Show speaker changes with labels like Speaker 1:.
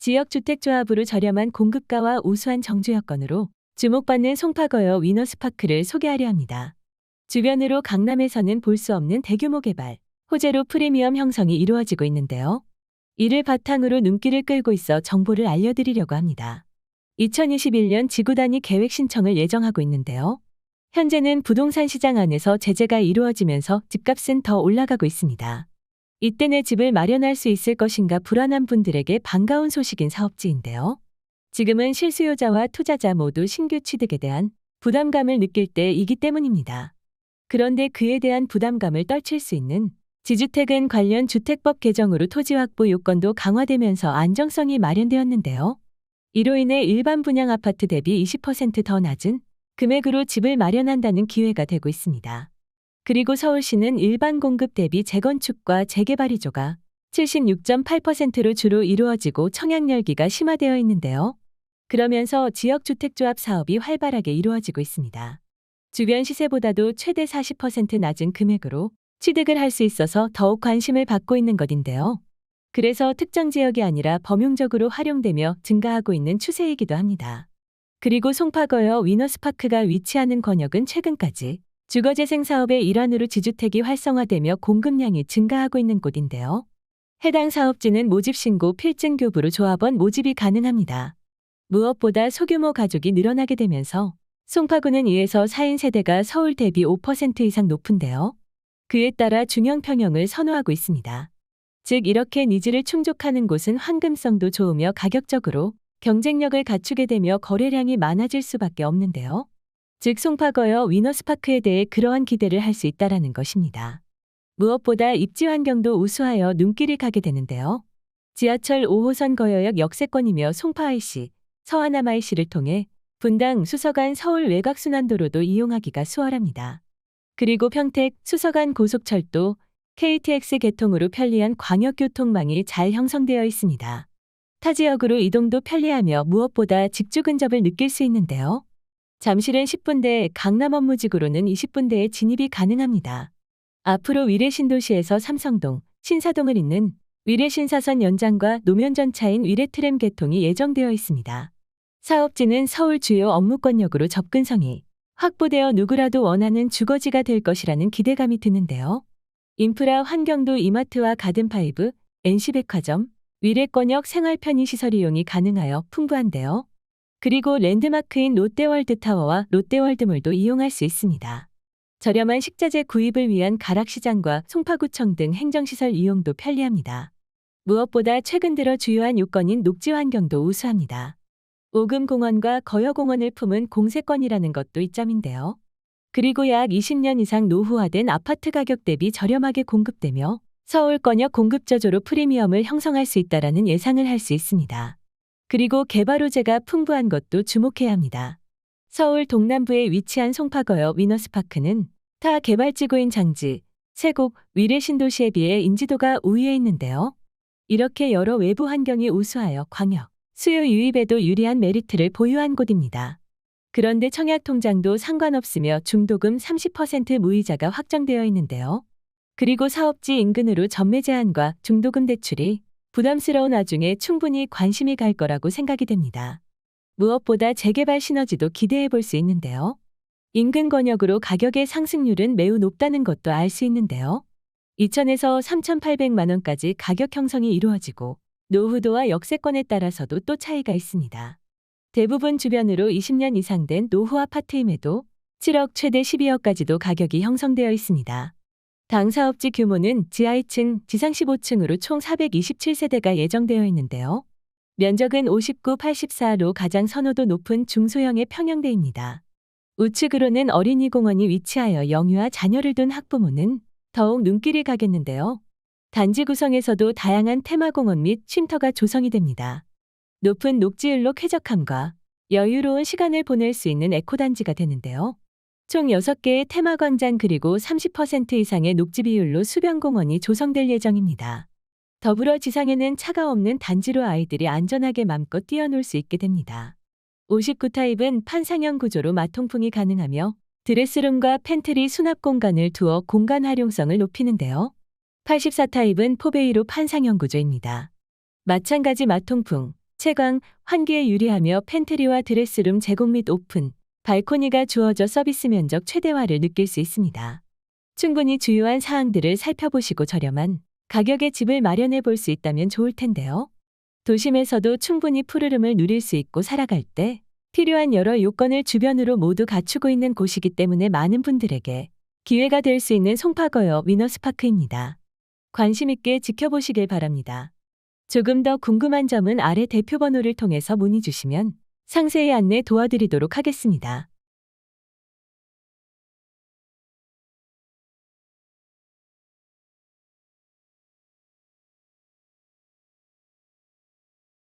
Speaker 1: 지역주택조합으로 저렴한 공급가와 우수한 정주 여건으로 주목받는 송파거여 위너스파크를 소개하려 합니다. 주변으로 강남에서는 볼 수 없는 대규모 개발, 호재로 프리미엄 형성이 이루어지고 있는데요. 이를 바탕으로 눈길을 끌고 있어 정보를 알려드리려고 합니다. 2021년 지구 단위 계획 신청을 예정하고 있는데요. 현재는 부동산 시장 안에서 제재가 이루어지면서 집값은 더 올라가고 있습니다. 이때 내 집을 마련할 수 있을 것인가 불안한 분들에게 반가운 소식인 사업지인데요. 지금은 실수요자와 투자자 모두 신규 취득에 대한 부담감을 느낄 때이기 때문입니다. 그런데 그에 대한 부담감을 떨칠 수 있는 지주택은 관련 주택법 개정으로 토지 확보 요건도 강화되면서 안정성이 마련되었는데요. 이로 인해 일반 분양 아파트 대비 20% 더 낮은 금액으로 집을 마련한다는 기회가 되고 있습니다. 그리고 서울시는 일반 공급 대비 재건축과 재개발이 조가 76.8%로 주로 이루어지고 청약 열기가 심화되어 있는데요. 그러면서 지역주택조합 사업이 활발하게 이루어지고 있습니다. 주변 시세보다도 최대 40% 낮은 금액으로 취득을 할 수 있어서 더욱 관심을 받고 있는 것인데요. 그래서 특정 지역이 아니라 범용적으로 활용되며 증가하고 있는 추세이기도 합니다. 그리고 송파거여 위너스파크가 위치하는 권역은 최근까지 주거재생 사업의 일환으로 지주택이 활성화되며 공급량이 증가하고 있는 곳인데요. 해당 사업지는 모집신고 필증교부로 조합원 모집이 가능합니다. 무엇보다 소규모 가족이 늘어나게 되면서 송파구는 2에서 4인 세대가 서울 대비 5% 이상 높은데요. 그에 따라 중형 평형을 선호하고 있습니다. 즉 이렇게 니즈를 충족하는 곳은 환금성도 좋으며 가격적으로 경쟁력을 갖추게 되며 거래량이 많아질 수밖에 없는데요. 즉 송파거여 위너스파크에 대해 그러한 기대를 할 수 있다라는 것입니다. 무엇보다 입지 환경도 우수하여 눈길이 가게 되는데요. 지하철 5호선 거여역 역세권이며 송파 IC, 서하남 IC를 통해 분당 수서간 서울 외곽순환도로도 이용하기가 수월합니다. 그리고 평택 수서간 고속철도, KTX 개통으로 편리한 광역교통망이 잘 형성되어 있습니다. 타 지역으로 이동도 편리하며 무엇보다 직주 근접을 느낄 수 있는데요. 잠실은 10분대, 강남 업무지구로는 20분대에 진입이 가능합니다. 앞으로 위례신도시에서 삼성동, 신사동을 잇는 위례신사선 연장과 노면전차인 위례트램 개통이 예정되어 있습니다. 사업지는 서울 주요 업무권역으로 접근성이 확보되어 누구라도 원하는 주거지가 될 것이라는 기대감이 드는데요. 인프라 환경도 이마트와 가든파이브, NC백화점, 위례권역 생활편의시설 이용이 가능하여 풍부한데요. 그리고 랜드마크인 롯데월드타워와 롯데월드몰도 이용할 수 있습니다. 저렴한 식자재 구입을 위한 가락시장과 송파구청 등 행정시설 이용도 편리합니다. 무엇보다 최근 들어 주요한 요건인 녹지 환경도 우수합니다. 오금공원과 거여공원을 품은 공세권이라는 것도 이점인데요. 그리고 약 20년 이상 노후화된 아파트 가격 대비 저렴하게 공급되며 서울권역 공급저조로 프리미엄을 형성할 수 있다라는 예상을 할 수 있습니다. 그리고 개발 호재가 풍부한 것도 주목해야 합니다. 서울 동남부에 위치한 송파거여 위너스파크는 타 개발지구인 장지, 세곡, 위례신도시에 비해 인지도가 우위에 있는데요. 이렇게 여러 외부 환경이 우수하여 광역, 수요 유입에도 유리한 메리트를 보유한 곳입니다. 그런데 청약통장도 상관없으며 중도금 30% 무이자가 확정되어 있는데요. 그리고 사업지 인근으로 전매 제한과 중도금 대출이 부담스러운 와중에 충분히 관심이 갈 거라고 생각이 됩니다. 무엇보다 재개발 시너지도 기대해 볼 수 있는데요. 인근 권역으로 가격의 상승률은 매우 높다는 것도 알 수 있는데요. 2,000에서 3,800만 원까지 가격 형성이 이루어지고 노후도와 역세권에 따라서도 또 차이가 있습니다. 대부분 주변으로 20년 이상 된 노후 아파트임에도 7억 최대 12억까지도 가격이 형성되어 있습니다. 당 사업지 규모는 지하 2층, 지상 15층으로 총 427세대가 예정되어 있는데요. 면적은 59/84로 가장 선호도 높은 중소형의 평형대입니다. 우측으로는 어린이공원이 위치하여 영유아 자녀를 둔 학부모는 더욱 눈길이 가겠는데요. 단지 구성에서도 다양한 테마공원 및 쉼터가 조성이 됩니다. 높은 녹지율로 쾌적함과 여유로운 시간을 보낼 수 있는 에코단지가 되는데요. 총 6개의 테마광장 그리고 30% 이상의 녹지 비율로 수변공원이 조성될 예정입니다. 더불어 지상에는 차가 없는 단지로 아이들이 안전하게 맘껏 뛰어놀 수 있게 됩니다. 59타입은 판상형 구조로 마통풍이 가능하며 드레스룸과 팬트리 수납 공간을 두어 공간 활용성을 높이는데요. 84타입은 포베이로 판상형 구조입니다. 마찬가지 마통풍, 채광, 환기에 유리하며 팬트리와 드레스룸 제공 및 오픈, 발코니가 주어져 서비스 면적 최대화를 느낄 수 있습니다. 충분히 주요한 사항들을 살펴보시고 저렴한 가격의 집을 마련해 볼 수 있다면 좋을 텐데요. 도심에서도 충분히 푸르름을 누릴 수 있고 살아갈 때 필요한 여러 요건을 주변으로 모두 갖추고 있는 곳이기 때문에 많은 분들에게 기회가 될 수 있는 송파거여 위너스파크입니다. 관심 있게 지켜보시길 바랍니다. 조금 더 궁금한 점은 아래 대표 번호를 통해서 문의 주시면 상세히 안내 도와드리도록 하겠습니다.